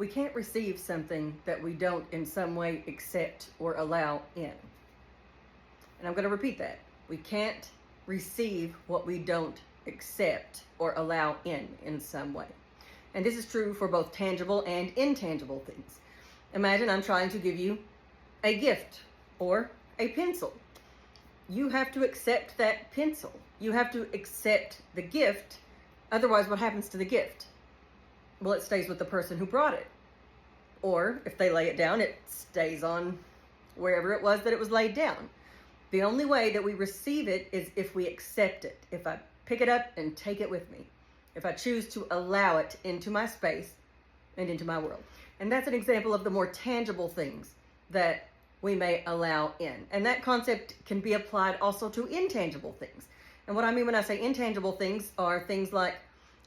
We can't receive something that we don't in some way accept or allow in. And I'm going to repeat that. We can't receive what we don't accept or allow in some way. And this is true for both tangible and intangible things. Imagine I'm trying to give you a gift or a pencil. You have to accept that pencil. You have to accept the gift. Otherwise, what happens to the gift? Well, it stays with the person who brought it. Or if they lay it down, it stays on wherever it was that it was laid down. The only way that we receive it is if we accept it. If I pick it up and take it with me. If I choose to allow it into my space and into my world. And that's an example of the more tangible things that we may allow in. And that concept can be applied also to intangible things. And what I mean when I say intangible things are things like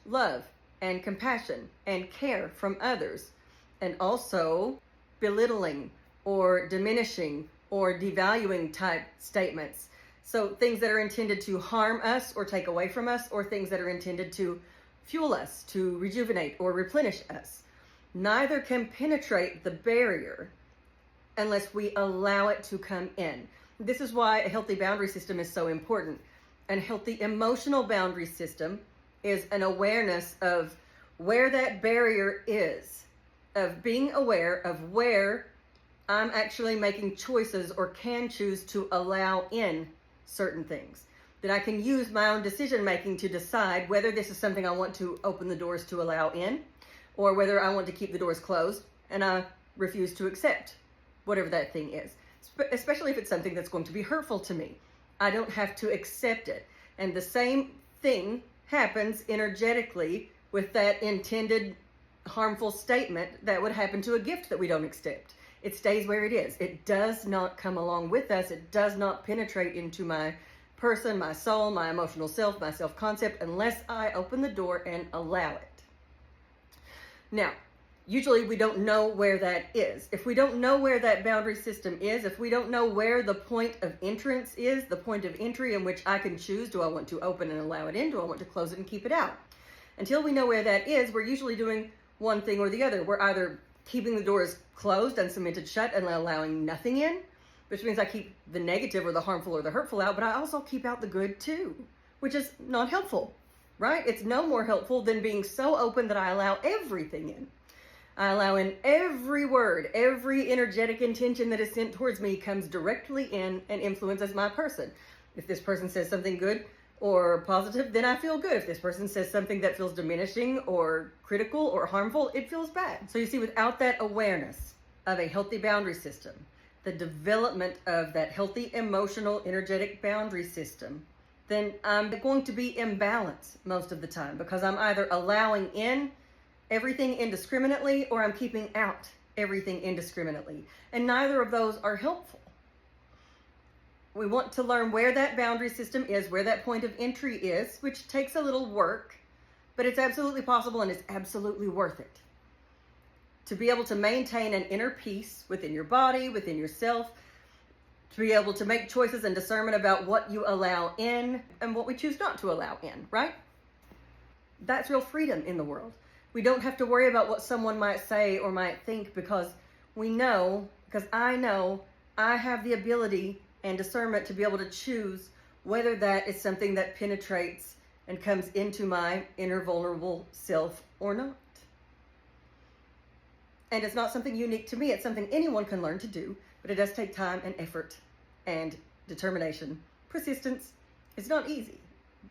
love and compassion and care from others, and also belittling or diminishing or devaluing type statements. So things that are intended to harm us or take away from us, or things that are intended to fuel us, to rejuvenate or replenish us. Neither can penetrate the barrier unless we allow it to come in. This is why a healthy boundary system is so important. And a healthy emotional boundary system is an awareness of where that barrier is, of being aware of where I'm actually making choices or can choose to allow in certain things. That I can use my own decision making to decide whether this is something I want to open the doors to allow in, or whether I want to keep the doors closed and I refuse to accept whatever that thing is, especially if it's something that's going to be hurtful to me. I don't have to accept it. And the same thing happens energetically with that intended harmful statement that would happen to a gift that we don't accept. It stays where it is. It does not come along with us. It does not penetrate into my person, my soul, my emotional self, my self-concept, unless I open the door and allow it. Now, usually we don't know where that is. If we don't know where that boundary system is, if we don't know where the point of entrance is, the point of entry in which I can choose, do I want to open and allow it in? Do I want to close it and keep it out? Until we know where that is, we're usually doing one thing or the other. We're either keeping the doors closed and cemented shut and allowing nothing in, which means I keep the negative or the harmful or the hurtful out, but I also keep out the good too, which is not helpful, right? It's no more helpful than being so open that I allow everything in. I allow in every word, every energetic intention that is sent towards me comes directly in and influences my person. If this person says something good or positive, then I feel good. If this person says something that feels diminishing or critical or harmful, it feels bad. So you see, without that awareness of a healthy boundary system, the development of that healthy emotional energetic boundary system, then I'm going to be imbalanced most of the time, because I'm either allowing in everything indiscriminately or I'm keeping out everything indiscriminately. And neither of those are helpful. We want to learn where that boundary system is, where that point of entry is, which takes a little work, but it's absolutely possible and it's absolutely worth it. To be able to maintain an inner peace within your body, within yourself, to be able to make choices and discernment about what you allow in and what we choose not to allow in, right? That's real freedom in the world. We don't have to worry about what someone might say or might think, because we know, because I know I have the ability and discernment to be able to choose whether that is something that penetrates and comes into my inner vulnerable self or not. And it's not something unique to me. It's something anyone can learn to do, but it does take time and effort and determination. Persistence. It's not easy,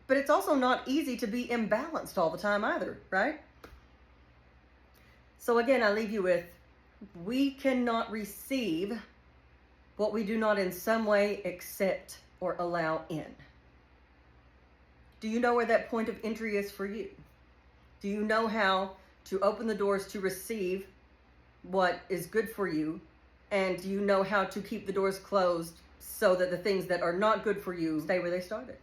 but it's also not easy to be imbalanced all the time either, right? So again, I leave you with, we cannot receive what we do not in some way accept or allow in. Do you know where that point of entry is for you? Do you know how to open the doors to receive what is good for you? And do you know how to keep the doors closed so that the things that are not good for you stay where they started?